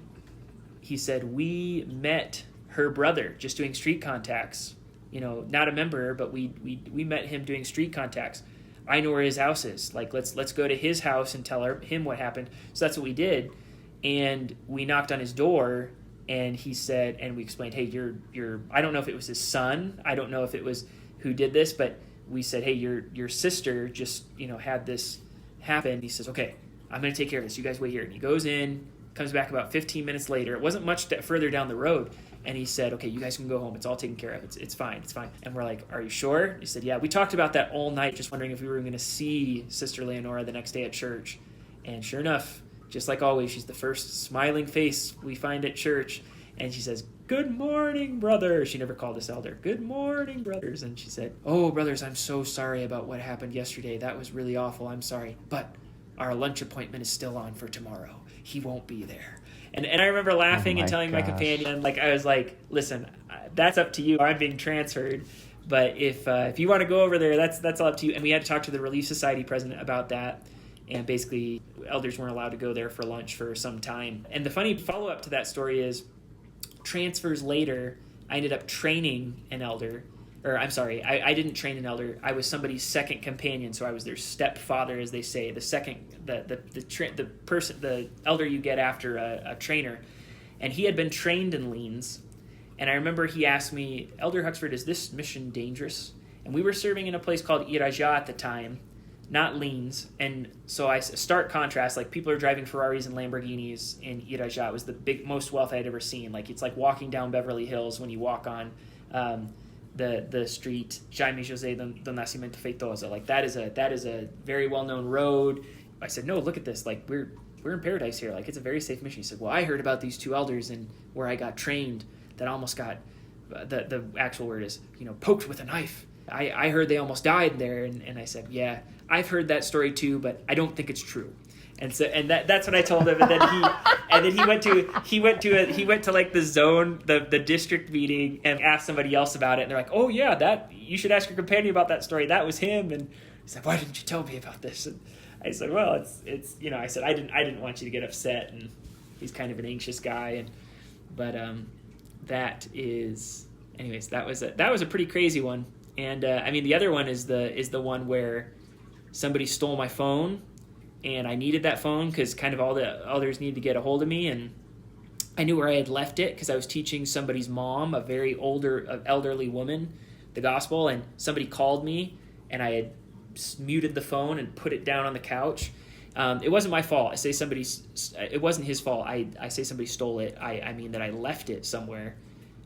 said, we met her brother just doing street contacts. Not a member, but we met him doing street contacts. I know where his house is. Like, let's go to his house and tell him what happened. So that's what we did. And we knocked on his door, and he said, and we explained, hey, you're I don't know if it was his son. I don't know if it was who did this, but we said, hey, your sister just, had this happen. He says, okay, I'm going to take care of this. You guys wait here. And he goes in, comes back about 15 minutes later. It wasn't much further down the road. And he said, okay, you guys can go home. It's all taken care of. It's fine. It's fine. And we're like, are you sure? He said, yeah. We talked about that all night, just wondering if we were going to see Sister Leonora the next day at church. And sure enough, just like always, she's the first smiling face we find at church. And she says, good morning, brother. She never called us elder. Good morning, brothers. And she said, oh, brothers, I'm so sorry about what happened yesterday. That was really awful. I'm sorry. But our lunch appointment is still on for tomorrow. He won't be there. And I remember laughing and telling my companion, I was like, listen, that's up to you. I'm being transferred. But if you want to go over there, that's all up to you. And we had to talk to the Relief Society president about that. And basically, elders weren't allowed to go there for lunch for some time. And the funny follow-up to that story is, transfers later, I ended up training an elder. Or I'm sorry, I didn't train an elder. I was somebody's second companion, so I was their stepfather, as they say. The elder you get after a trainer, and he had been trained in liens. And I remember he asked me, Elder Huxford, is this mission dangerous? And we were serving in a place called Irajá at the time, not liens. And so I stark contrast, like people are driving Ferraris and Lamborghinis in Irajá. It was the most wealth I'd ever seen. Like it's like walking down Beverly Hills when you walk on the street Jaime José do Nascimento Feitosa. Like that is a very well-known road. I said, no, look at this. Like we're in paradise here. Like it's a very safe mission. He said, well, I heard about these two elders and where I got trained that almost got, the actual word is, poked with a knife. I heard they almost died there. And I said, yeah, I've heard that story too, but I don't think it's true. And so, that's what I told him. And then he went to like the zone, the district meeting and asked somebody else about it. And they're like, oh yeah, that you should ask your companion about that story. That was him. And he said, why didn't you tell me about this? And I said, well, it's I said, I didn't want you to get upset. And he's kind of an anxious guy. But that was a pretty crazy one. And the other one is the one where somebody stole my phone. And I needed that phone because kind of all the elders needed to get a hold of me. And I knew where I had left it because I was teaching somebody's mom, a very elderly woman, the gospel. And somebody called me and I had muted the phone and put it down on the couch. It wasn't my fault. It wasn't his fault. I say somebody stole it. I mean that I left it somewhere.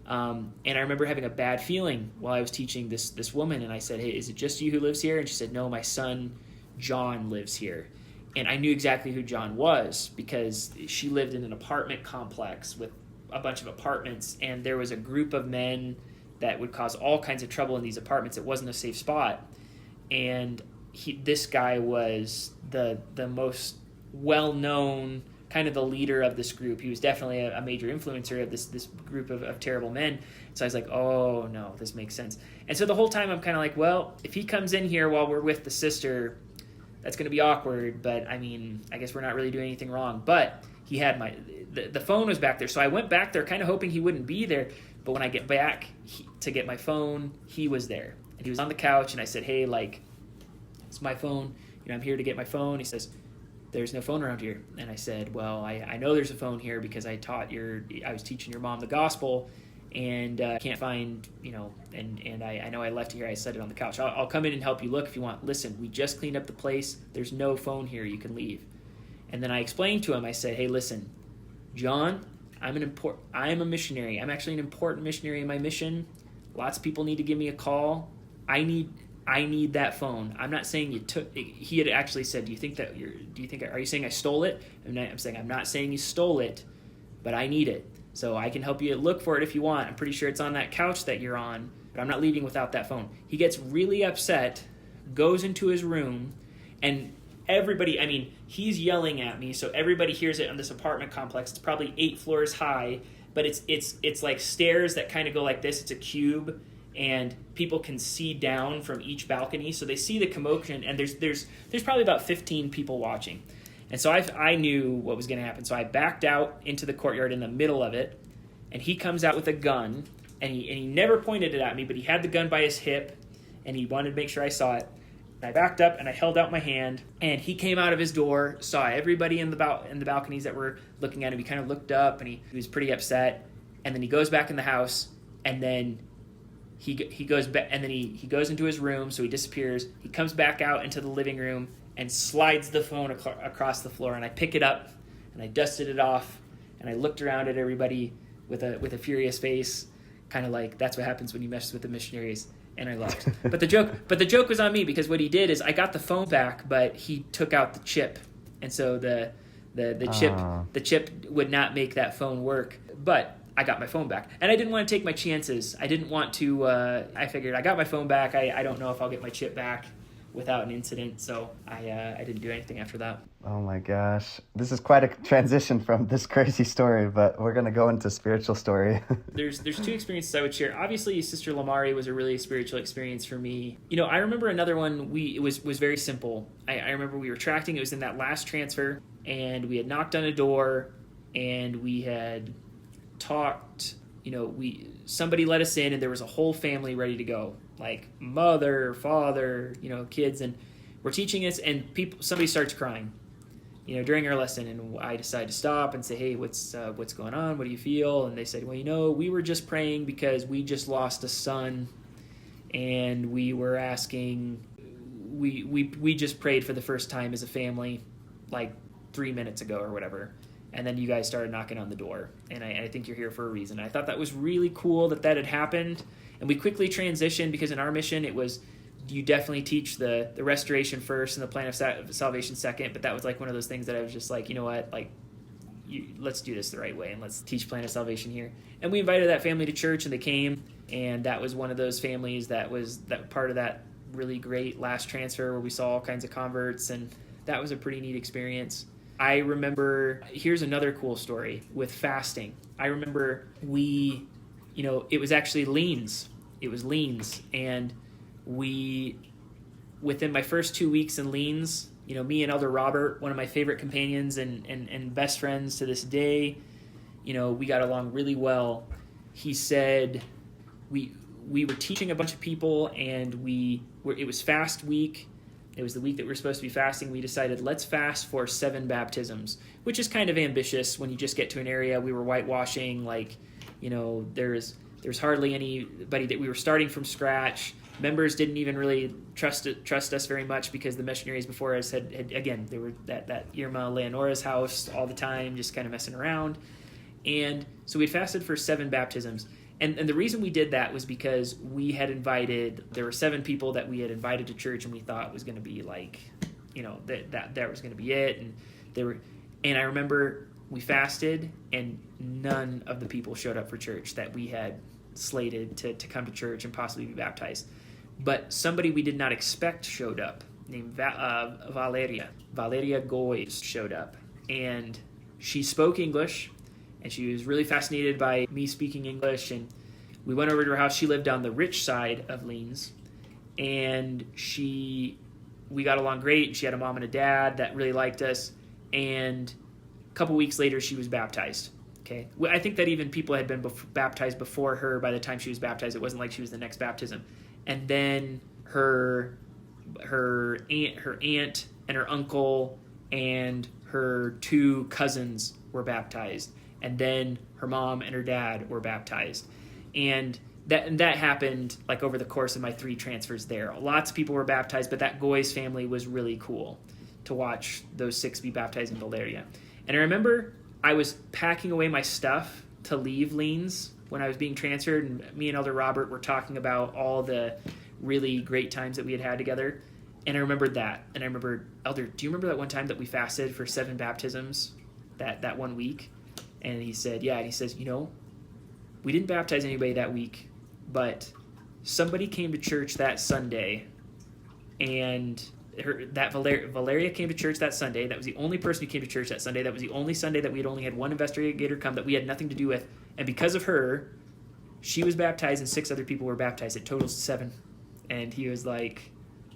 And I remember having a bad feeling while I was teaching this woman. And I said, hey, is it just you who lives here? And she said, no, my son John lives here. And I knew exactly who John was because she lived in an apartment complex with a bunch of apartments, and there was a group of men that would cause all kinds of trouble in these apartments. It wasn't a safe spot. And this guy was the most well-known, kind of the leader of this group. He was definitely a major influencer of this group of terrible men. So I was like, oh, no, this makes sense. And so the whole time I'm kind of like, well, if he comes in here while we're with the sister, that's going to be awkward, but I guess we're not really doing anything wrong. But he had the phone was back there, so I went back there kind of hoping he wouldn't be there. But when I get back to get my phone, he was there. And he was on the couch, and I said, hey, it's my phone. I'm here to get my phone. He says, there's no phone around here. And I said, well, I know there's a phone here because I was teaching your mom the gospel, and I can't find, and I know I left it here. I set it on the couch. I'll come in and help you look if you want. Listen, we just cleaned up the place. There's no phone here. You can leave. And then I explained to him, I said, hey, listen, John, I'm a missionary. I'm actually an important missionary in my mission. Lots of people need to give me a call. I need that phone. I'm not saying you took. He had actually said, are you saying I stole it? And I'm saying I'm not saying you stole it, but I need it. So I can help you look for it if you want. I'm pretty sure it's on that couch that you're on, but I'm not leaving without that phone. He gets really upset, goes into his room, and everybody, he's yelling at me, so everybody hears it in this apartment complex. It's probably 8 floors high, but it's like stairs that kind of go like this. It's a cube, and people can see down from each balcony, so they see the commotion, and there's probably about 15 people watching. And so I knew what was going to happen. So I backed out into the courtyard in the middle of it, and he comes out with a gun, and he never pointed it at me, but he had the gun by his hip, and he wanted to make sure I saw it. I backed up and I held out my hand, and he came out of his door, saw everybody in the balconies that were looking at him. He kind of looked up, and he was pretty upset. And then he goes back in the house, and then he goes back, and then he goes into his room, so he disappears. He comes back out into the living room and slides the phone across the floor, and I pick it up and I dusted it off, and I looked around at everybody with a furious face, kind of like that's what happens when you mess with the missionaries. And I left. But the joke was on me, because what he did is I got the phone back, but he took out the chip, and so the chip would not make that phone work. But I got my phone back, and I didn't want to take my chances. I didn't want to. I figured I got my phone back. I don't know if I'll get my chip back without an incident, so I didn't do anything after that. Oh my gosh. This is quite a transition from this crazy story, but we're going to go into spiritual story. There's two experiences I would share. Obviously, Sister Lamari was a really spiritual experience for me. I remember another one, it was very simple. I remember we were tracting, it was in that last transfer, and we had knocked on a door, and we had talked, somebody let us in, and there was a whole family ready to go, like mother, father, kids, and we're teaching this, and somebody starts crying, during our lesson, and I decided to stop and say, hey, what's going on? What do you feel? And they said, well, we were just praying because we just lost a son, and we were asking, we just prayed for the first time as a family, like 3 minutes ago or whatever. And then you guys started knocking on the door, and I think you're here for a reason. I thought that was really cool that had happened, and we quickly transitioned, because in our mission it was, you definitely teach the restoration first and the plan of salvation second, but that was like one of those things that I was just like, you know what, like, let's do this the right way, and let's teach plan of salvation here. And we invited that family to church, and they came, and that was one of those families that was that part of that really great last transfer where we saw all kinds of converts, and that was a pretty neat experience. I remember, here's another cool story with fasting. I remember it was actually leans. It was leans. And within my first 2 weeks in leans, me and Elder Robert, one of my favorite companions and best friends to this day, we got along really well. He said, we were teaching a bunch of people, and it was fast week. It was the week that we were supposed to be fasting. We decided, let's fast for 7 baptisms, which is kind of ambitious when you just get to an area. We were whitewashing, there's hardly anybody, that we were starting from scratch. Members didn't even really trust us very much, because the missionaries before us had again, they were that Irma Leonora's house all the time, just kind of messing around. And so we fasted for 7 baptisms. And the reason we did that was because there were 7 people that we had invited to church, and we thought was going to be like, that was going to be it. And I remember we fasted, and none of the people showed up for church that we had slated to come to church and possibly be baptized. But somebody we did not expect showed up, named Valeria Goy showed up, and she spoke English. And she was really fascinated by me speaking English. And we went over to her house. She lived on the rich side of Leans. And we got along great. She had a mom and a dad that really liked us. And a couple weeks later, she was baptized. Okay, I think that even people had been baptized before her by the time she was baptized. It wasn't like she was the next baptism. And then her aunt and her uncle and her 2 cousins were baptized. And then her mom and her dad were baptized. And that happened like over the course of my 3 transfers there. Lots of people were baptized, but that Goy's family was really cool to watch those 6 be baptized in Valeria. And I remember I was packing away my stuff to leave Leans when I was being transferred, and me and Elder Robert were talking about all the really great times that we had had together. And I remembered that. And I remember, Elder, do you remember that one time that we fasted for 7 baptisms that one week? And he said, yeah. And he says, we didn't baptize anybody that week, but somebody came to church that Sunday, and Valeria came to church that Sunday. That was the only person who came to church that Sunday. That was the only Sunday that we had only had one investigator come that we had nothing to do with. And because of her, she was baptized, and 6 other people were baptized. It totals 7. And he was like,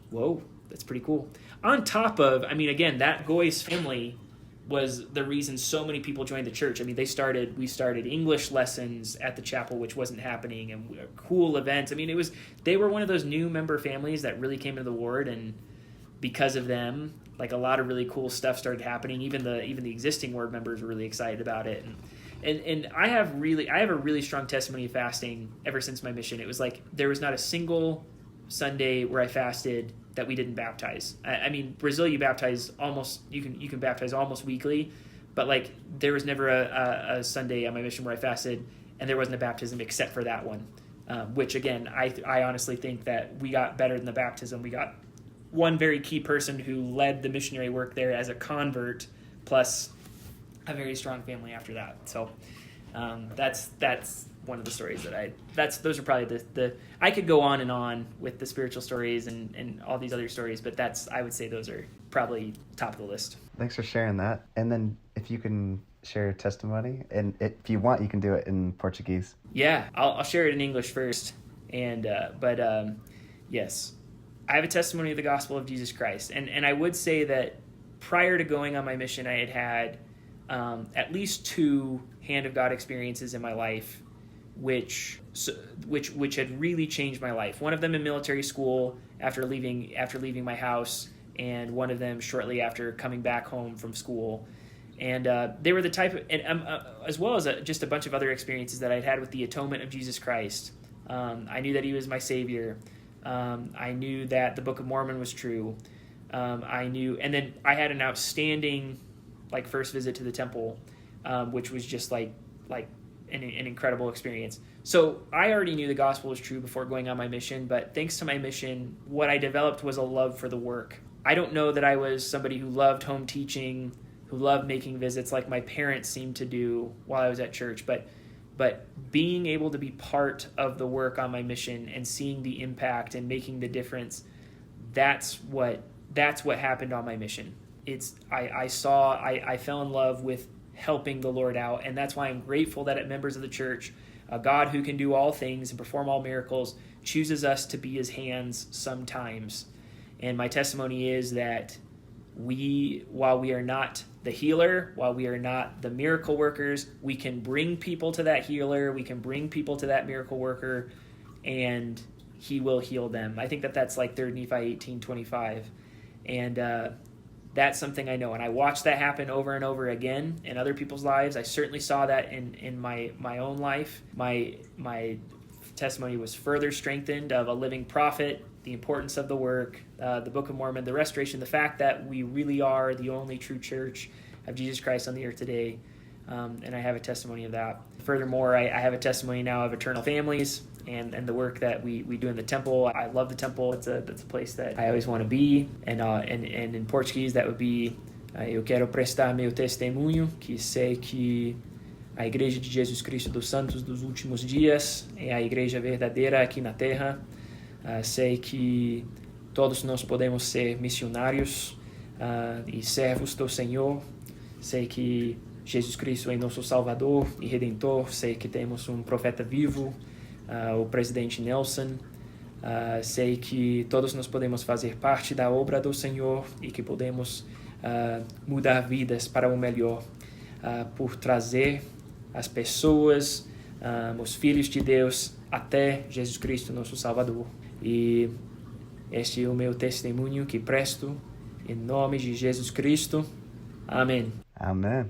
whoa, that's pretty cool. On top of, again, that Goy's family was the reason so many people joined the church. We started English lessons at the chapel, which wasn't happening, and cool events. They were one of those new member families that really came into the ward, and because of them, like a lot of really cool stuff started happening. Even the existing ward members were really excited about it. And I have a really strong testimony of fasting ever since my mission. It was like there was not a single Sunday where I fasted that we didn't baptize. I mean, Brazil, you baptize almost, you can baptize almost weekly, but like there was never a Sunday on my mission where I fasted and there wasn't a baptism except for that one. Which again, I honestly think that we got better than the baptism. We got one very key person who led the missionary work there as a convert, plus a very strong family after that. So that's one of the stories those are probably the I could go on and on with the spiritual stories and all these other stories, but I would say those are probably top of the list. Thanks for sharing that. And then if you can share your testimony, and if you want, you can do it in Portuguese. Yeah, I'll share it in English first. But yes, I have a testimony of the gospel of Jesus Christ. And I would say that prior to going on my mission, I had at least 2 hand of God experiences in my life, which had really changed my life. One of them in military school after leaving my house, and one of them shortly after coming back home from school. And they were the type of, as well as just a bunch of other experiences that I'd had with the atonement of Jesus Christ. I knew that he was my Savior. I knew that the Book of Mormon was true. And then I had an outstanding, first visit to the temple, which was just like an incredible experience. So I already knew the gospel was true before going on my mission, but thanks to my mission, what I developed was a love for the work. I don't know that I was somebody who loved home teaching, who loved making visits like my parents seemed to do while I was at church, but being able to be part of the work on my mission and seeing the impact and making the difference, that's what happened on my mission. I fell in love with helping the Lord out, and that's why I'm grateful that at Members of the Church, a God who can do all things and perform all miracles chooses us to be his hands sometimes. And my testimony is that while we are not the healer, while we are not the miracle workers, we can bring people to that healer, we can bring people to that miracle worker, and he will heal them. I think that's like 3 Nephi 18:25. And that's something I know. And I watched that happen over and over again in other people's lives. I certainly saw that in my own life. My testimony was further strengthened of a living prophet, the importance of the work, the Book of Mormon, the restoration, the fact that we really are the only true church of Jesus Christ on the earth today. And I have a testimony of that. Furthermore, I have a testimony now of eternal families and the work that we do in the temple. I love the temple. That's a place that I always want to be. And in Portuguese, that would be eu quero prestar meu testemunho, que sei que a Igreja de Jesus Cristo dos Santos dos Últimos Dias é a igreja verdadeira aqui na Terra. Sei que todos nós podemos ser missionários e servos do Senhor. Sei que Jesus Cristo é nosso Salvador e Redentor. Sei que temos profeta vivo, o presidente Nelson. Sei que todos nós podemos fazer parte da obra do Senhor e que podemos mudar vidas para o melhor, por trazer as pessoas, os filhos de Deus, até Jesus Cristo, nosso Salvador. E este é o meu testemunho que presto em nome de Jesus Cristo. Amém. Amen.